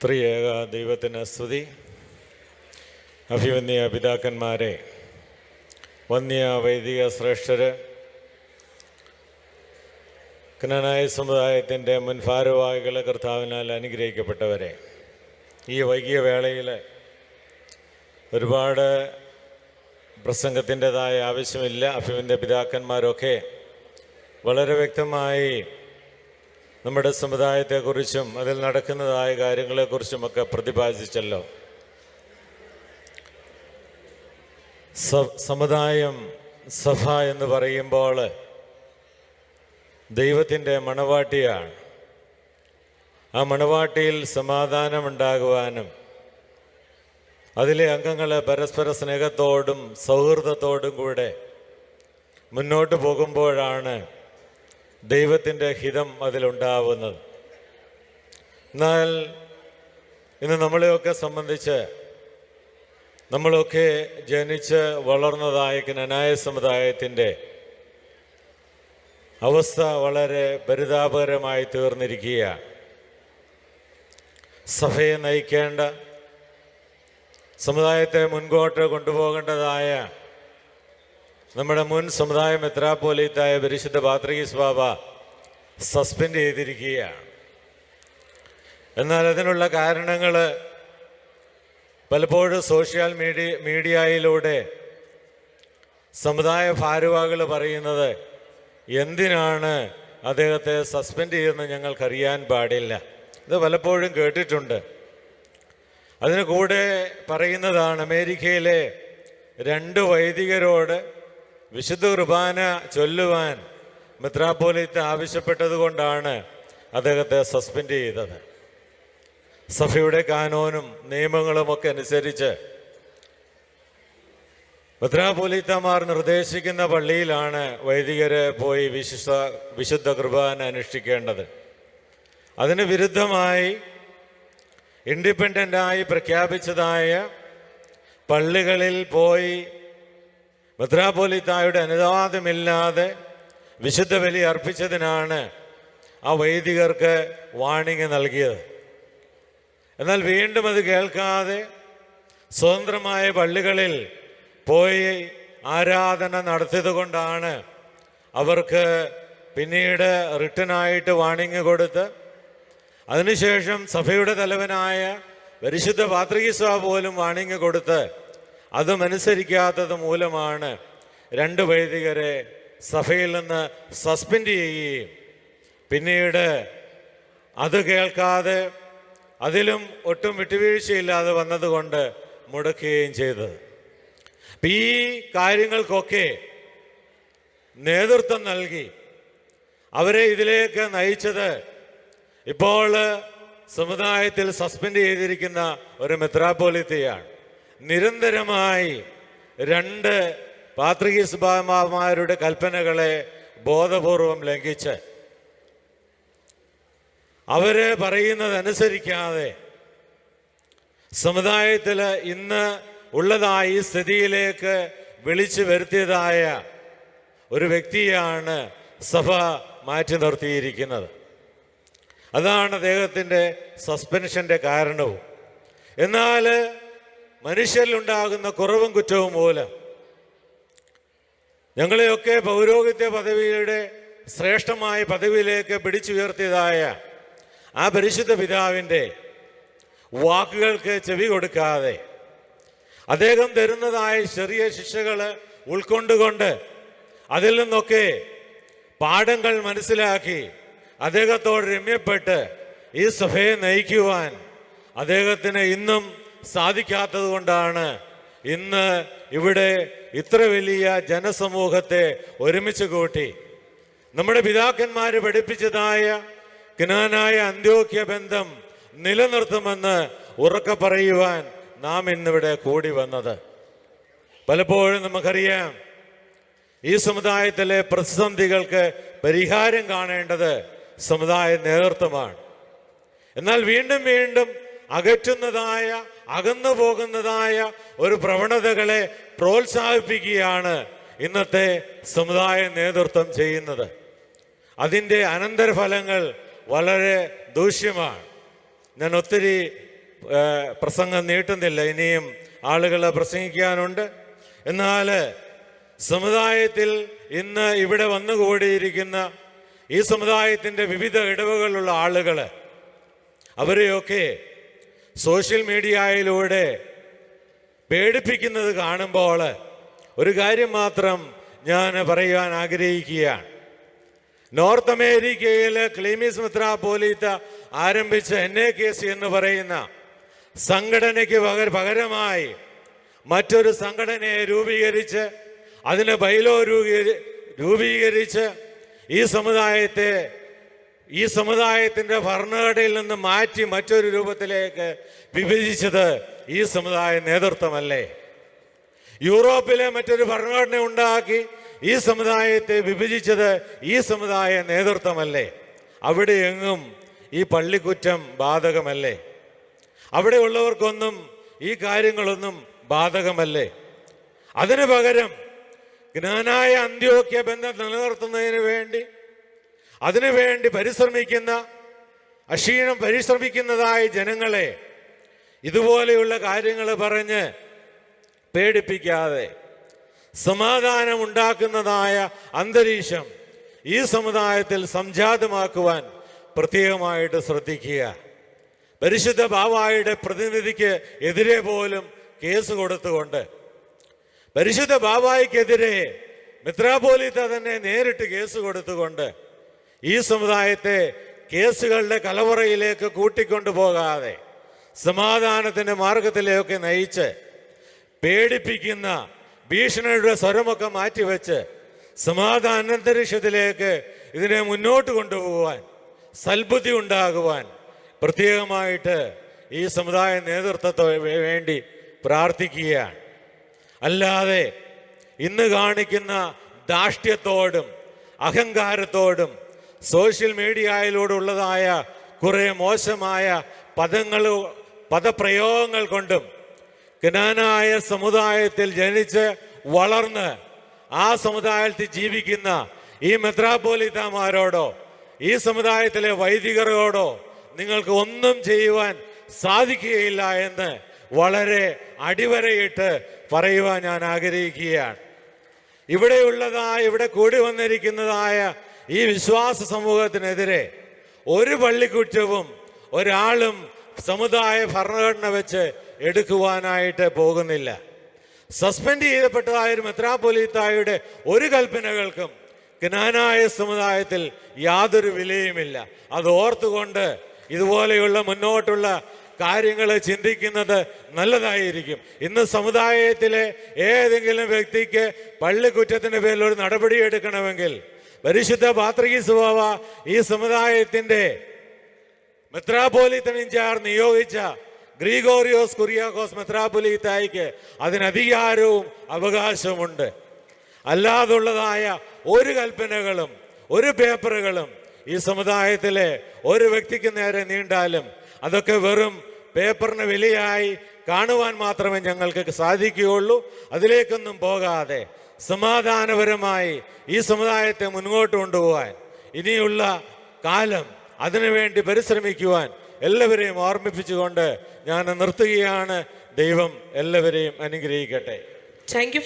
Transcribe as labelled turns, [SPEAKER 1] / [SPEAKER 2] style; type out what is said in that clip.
[SPEAKER 1] ത്രിയേക ദൈവത്തിന് സ്തുതി. അഭിവന്യ പിതാക്കന്മാരെ, വന്യ വൈദിക ശ്രേഷ്ഠര്, കനാനായ സമുദായത്തിൻ്റെ മുൻ ഭാരവാഹികളെ, കർത്താവിനാൽ അനുഗ്രഹിക്കപ്പെട്ടവരെ, ഈ വൈകിയ വേളയിൽ ഒരുപാട് പ്രസംഗത്തിൻ്റെതായ ആവശ്യമില്ല. അഭിവന്യ പിതാക്കന്മാരൊക്കെ വളരെ വ്യക്തമായി നമ്മുടെ സമുദായത്തെക്കുറിച്ചും അതിൽ നടക്കുന്നതായ കാര്യങ്ങളെക്കുറിച്ചുമൊക്കെ പ്രതിപാദിച്ചല്ലോ. സമുദായം, സഭ എന്ന് പറയുമ്പോൾ ദൈവത്തിൻ്റെ മണവാട്ടിയാണ്. ആ മണവാട്ടിയിൽ സമാധാനമുണ്ടാകുവാനും അതിലെ അംഗങ്ങളെ പരസ്പര സ്നേഹത്തോടും സൗഹൃദത്തോടും കൂടെ മുന്നോട്ട് പോകുമ്പോഴാണ് ദൈവത്തിൻ്റെ ഹിതം അതിലുണ്ടാവുന്നത്. എന്നാൽ ഇന്ന് നമ്മളെയൊക്കെ സംബന്ധിച്ച്, നമ്മളൊക്കെ ജനിച്ച് വളർന്നതായ കനാനായ സമുദായത്തിൻ്റെ അവസ്ഥ വളരെ പരിതാപകരമായി തീർന്നിരിക്കുകയാണ്. സഭയെ നയിക്കേണ്ട, സമുദായത്തെ മുൻപോട്ട് കൊണ്ടുപോകേണ്ടതായ നമ്മുടെ മുൻ സമുദായ മെത്രാപ്പോലീത്തായ പരിശുദ്ധ പാത്രികീസ് ബാബ സസ്പെൻഡ് ചെയ്തിരിക്കുകയാണ്. എന്നാൽ അതിനുള്ള കാരണങ്ങൾ പലപ്പോഴും സോഷ്യൽ മീഡിയയിലൂടെ സമുദായ ഭാരവാഹികൾ പറയുന്നത് എന്തിനാണ് അദ്ദേഹത്തെ സസ്പെൻഡ് ചെയ്തെന്ന് ഞങ്ങൾക്കറിയാൻ പാടില്ല. ഇത് പലപ്പോഴും കേട്ടിട്ടുണ്ട്. അതിന് കൂടെ പറയുന്നതാണ്, അമേരിക്കയിലെ 2 വൈദികരോട് വിശുദ്ധ കുർബാന ചൊല്ലുവാൻ മെത്രാപ്പോലീത്ത ആവശ്യപ്പെട്ടത് കൊണ്ടാണ് അദ്ദേഹത്തെ സസ്പെൻഡ് ചെയ്തത്. സഭയുടെ കാനോനും നിയമങ്ങളുമൊക്കെ അനുസരിച്ച് മെത്രാപ്പോലീത്തമാർ നിർദ്ദേശിക്കുന്ന പള്ളിയിലാണ് വൈദികരെ പോയി വിശുദ്ധ കുർബാന അനുഷ്ഠിക്കേണ്ടത്. അതിന് വിരുദ്ധമായി ഇൻഡിപെൻഡൻ്റായി പ്രഖ്യാപിച്ചതായ പള്ളികളിൽ പോയി മെത്രാപ്പോലീത്തായുടെ അനുവാദമില്ലാതെ വിശുദ്ധ ബലി അർപ്പിച്ചതിനാണ് ആ വൈദികർക്ക് വാണിംഗ് നൽകിയത്. എന്നാൽ വീണ്ടും അത് കേൾക്കാതെ സ്വതന്ത്രമായ പള്ളികളിൽ പോയി ആരാധന നടത്തിയത് കൊണ്ടാണ് അവർക്ക് പിന്നീട് റിട്ടനായിട്ട് വാണിംഗ് കൊടുത്ത്, അതിനുശേഷം സഭയുടെ തലവനായ പരിശുദ്ധ പാത്രികീസ് ബാബ പോലും വാണിംഗ് കൊടുത്ത് അതും അനുസരിക്കാത്തത് മൂലമാണ് 2 വൈദികരെ സഭയിൽ നിന്ന് സസ്പെൻഡ് ചെയ്യുകയും പിന്നീട് അത് കേൾക്കാതെ അതിലും ഒട്ടും വിട്ടുവീഴ്ചയില്ലാതെ വന്നതുകൊണ്ട് മുടക്കുകയും ചെയ്തത്. ഈ കാര്യങ്ങൾക്കൊക്കെ നേതൃത്വം നൽകി അവരെ ഇതിലേക്ക് നയിച്ചത് ഇപ്പോൾ സമുദായത്തിൽ സസ്പെൻഡ് ചെയ്തിരിക്കുന്ന ഒരു മെത്രാപ്പോലീത്തയാണ്. നിരന്തരമായി 2 പാത്രികീസ് ബാബമാരുടെ കൽപ്പനകളെ ബോധപൂർവം ലംഘിച്ച് അവര് പറയുന്നതനുസരിക്കാതെ സമുദായത്തിൽ ഇന്ന് ഉള്ളതായ ഈ സ്ഥിതിയിലേക്ക് വിളിച്ചു വരുത്തിയതായ ഒരു വ്യക്തിയാണ് സഭ മാറ്റി നിർത്തിയിരിക്കുന്നത്. അതാണ് അദ്ദേഹത്തിൻ്റെ സസ്പെൻഷൻ്റെ കാരണവും. എന്നാൽ മനുഷ്യരിലുണ്ടാകുന്ന കുറവും കുറ്റവും മൂലം ഞങ്ങളെയൊക്കെ പൗരോഹിത്യ പദവിയുടെ ശ്രേഷ്ഠമായ പദവിയിലേക്ക് പിടിച്ചുയർത്തിയതായ ആ പരിശുദ്ധ പിതാവിൻ്റെ വാക്കുകൾക്ക് ചെവി കൊടുക്കാതെ അദ്ദേഹം തരുന്നതായ ചെറിയ ശിക്ഷകൾ ഉൾക്കൊണ്ടുകൊണ്ട് അതിൽ നിന്നൊക്കെ പാഠങ്ങൾ മനസ്സിലാക്കി അദ്ദേഹത്തോട് രമ്യപ്പെട്ട് ഈ സഭയെ നയിക്കുവാൻ അദ്ദേഹത്തിന് ഇന്നും സാധിക്കാത്തത് കൊണ്ടാണ് ഇന്ന് ഇവിടെ ഇത്ര വലിയ ജനസമൂഹത്തെ ഒരുമിച്ച് കൂട്ടി നമ്മുടെ പിതാക്കന്മാർ പഠിപ്പിച്ചതായ കനാനായ അന്ത്യോക്യ ബന്ധം നിലനിർത്തുമെന്ന് ഉറക്കെ പറയുവാൻ നാം ഇന്നിവിടെ കൂടി വന്നത്. പലപ്പോഴും നമുക്കറിയാം, ഈ സമുദായത്തിലെ പ്രതിസന്ധികൾക്ക് പരിഹാരം കാണേണ്ടത് സമുദായ നേതൃത്വമാണ്. എന്നാൽ വീണ്ടും വീണ്ടും അകറ്റുന്നതായ, അകന്നു പോകുന്നതായ ഒരു പ്രവണതകളെ പ്രോത്സാഹിപ്പിക്കുകയാണ് ഇന്നത്തെ സമുദായ നേതൃത്വം ചെയ്യുന്നത്. അതിൻ്റെ അനന്തരഫലങ്ങൾ വളരെ ദൂഷ്യമാണ്. ഞാൻ ഒത്തിരി പ്രസംഗം നീട്ടുന്നില്ല, ഇനിയും ആളുകൾ പ്രസംഗിക്കാനുണ്ട്. എന്നാൽ സമുദായത്തിൽ ഇന്ന് ഇവിടെ വന്നുകൂടിയിരിക്കുന്ന ഈ സമുദായത്തിൻ്റെ വിവിധ ഇടവകളിലുള്ള ആളുകൾ, അവരെയൊക്കെ സോഷ്യൽ മീഡിയയിലൂടെ പേടിപ്പിക്കുന്നത് കാണുമ്പോൾ ഒരു കാര്യം മാത്രം ഞാൻ പറയുവാൻ ആഗ്രഹിക്കുകയാണ്. നോർത്ത് അമേരിക്കയിൽ ക്ലീമിസ് മെത്രാപ്പോലീത്ത ആരംഭിച്ച NAKC എന്ന് പറയുന്ന സംഘടനയ്ക്ക് പകരമായി മറ്റൊരു സംഘടനയെ രൂപീകരിച്ച് അതിന് ബൈലോ രൂപീകരിച്ച് ഈ സമുദായത്തിൻ്റെ ഭരണഘടനയിൽ നിന്ന് മാറ്റി മറ്റൊരു രൂപത്തിലേക്ക് വിഭജിച്ചത് ഈ സമുദായ നേതൃത്വമല്ലേ? യൂറോപ്പിലെ മറ്റൊരു ഭരണഘടന ഉണ്ടാക്കി ഈ സമുദായത്തെ വിഭജിച്ചത് ഈ സമുദായ നേതൃത്വമല്ലേ? അവിടെ എങ്ങും ഈ പള്ളിക്കുറ്റം ബാധകമല്ലേ? അവിടെ ഉള്ളവർക്കൊന്നും ഈ കാര്യങ്ങളൊന്നും ബാധകമല്ലേ? അതിനു പകരം ജ്ഞാനായ അന്ത്യോക്യ ബന്ധം നിലനിർത്തുന്നതിന് വേണ്ടി അതിനുവേണ്ടി അക്ഷീണം പരിശ്രമിക്കുന്നതായ ജനങ്ങളെ ഇതുപോലെയുള്ള കാര്യങ്ങൾ പറഞ്ഞ് പേടിപ്പിക്കാതെ സമാധാനം ഉണ്ടാക്കുന്നതായ അന്തരീക്ഷം ഈ സമുദായത്തിൽ സംജാതമാക്കുവാൻ പ്രത്യേകമായിട്ട് ശ്രദ്ധിക്കുക. പരിശുദ്ധ ബാവായുടെ പ്രതിനിധിക്ക് എതിരെ പോലും കേസ് കൊടുത്തുകൊണ്ട്, പരിശുദ്ധ ബാവായ്ക്കെതിരെ മെത്രാപ്പോലീത്ത തന്നെ നേരിട്ട് കേസ് കൊടുത്തുകൊണ്ട് ഈ സമുദായത്തെ കേസുകളുടെ കലവറയിലേക്ക് കൂട്ടിക്കൊണ്ടുപോകാതെ സമാധാനത്തിൻ്റെ മാർഗത്തിലേക്ക് നയിച്ച് പേടിപ്പിക്കുന്ന ഭീഷണിയുടെ സ്വരമൊക്കെ മാറ്റിവെച്ച് സമാധാന അന്തരീക്ഷത്തിലേക്ക് ഇതിനെ മുന്നോട്ട് കൊണ്ടുപോകാൻ സൽബുദ്ധി ഉണ്ടാകുവാൻ പ്രത്യേകമായിട്ട് ഈ സമുദായ നേതൃത്വത്തിന് വേണ്ടി പ്രാർത്ഥിക്കുകയാണ്. അല്ലാതെ ഇന്ന് കാണിക്കുന്ന ധാർഷ്ട്യത്തോടും അഹങ്കാരത്തോടും സോഷ്യൽ മീഡിയയിലൂടെയുള്ളതായ കുറേ മോശമായ പദപ്രയോഗങ്ങൾ കൊണ്ടും ജ്ഞാനായ സമുദായത്തിൽ ജനിച്ച് വളർന്ന് ആ സമുദായത്തിൽ ജീവിക്കുന്ന ഈ മെത്രാപ്പോലീത്തമാരോടോ ഈ സമുദായത്തിലെ വൈദികരോടോ നിങ്ങൾക്ക് ഒന്നും ചെയ്യുവാൻ സാധിക്കുകയില്ല എന്ന് വളരെ അടിവരയിട്ട് പറയുവാൻ ഞാൻ ആഗ്രഹിക്കുകയാണ്. ഇവിടെ കൂടി വന്നിരിക്കുന്നതായ ഈ വിശ്വാസ സമൂഹത്തിനെതിരെ ഒരു പള്ളിക്കുറ്റവും ഒരാളും സമുദായ ഭരണഘടന വെച്ച് എടുക്കുവാനായിട്ട് പോകുന്നില്ല. സസ്പെൻഡ് ചെയ്യപ്പെട്ടതായ ഒരു മെത്രാപ്പൊലീത്തായുടെ ഒരു കൽപ്പനകൾക്കും ജ്ഞാനായ സമുദായത്തിൽ യാതൊരു വിലയുമില്ല. അത് ഓർത്തുകൊണ്ട് ഇതുപോലെയുള്ള മുന്നോട്ടുള്ള കാര്യങ്ങൾ ചിന്തിക്കുന്നത് നല്ലതായിരിക്കും. ഇന്ന് സമുദായത്തിലെ ഏതെങ്കിലും വ്യക്തിക്ക് പള്ളിക്കുറ്റത്തിൻ്റെ പേരിൽ ഒരു നടപടി എടുക്കണമെങ്കിൽ പരിശുദ്ധ പാത്രികീസ് ബാവ ഈ സമുദായത്തിൻ്റെ മെത്രാപ്പോലീത്തൻ ഇൻചാർജ് നിയോഗിച്ച ഗ്രിഗോറിയോസ് കുര്യാക്കോസ് മെത്രാപ്പൊലീത്തായിക്ക് അതിന് അധികാരവും അവകാശവുമുണ്ട്. അല്ലാതുള്ളതായ ഒരു കൽപ്പനകളും ഒരു പേപ്പറുകളും ഈ സമുദായത്തിലെ ഒരു വ്യക്തിക്ക് നേരെ നീണ്ടാലും അതൊക്കെ വെറും പേപ്പറിന് വിലയായി കാണുവാൻ മാത്രമേ ഞങ്ങൾക്ക് സാധിക്കുകയുള്ളൂ. അതിലേക്കൊന്നും പോകാതെ സമാധാനപരമായി ഈ സമുദായത്തെ മുന്നോട്ട് കൊണ്ടുപോകാൻ ഇനിയുള്ള കാലം അതിനുവേണ്ടി പരിശ്രമിക്കുവാൻ എല്ലാവരെയും ഓർമ്മിപ്പിച്ചുകൊണ്ട് ഞാൻ നിർത്തുകയാണ്. ദൈവം എല്ലാവരെയും അനുഗ്രഹിക്കട്ടെ.
[SPEAKER 2] Thank you.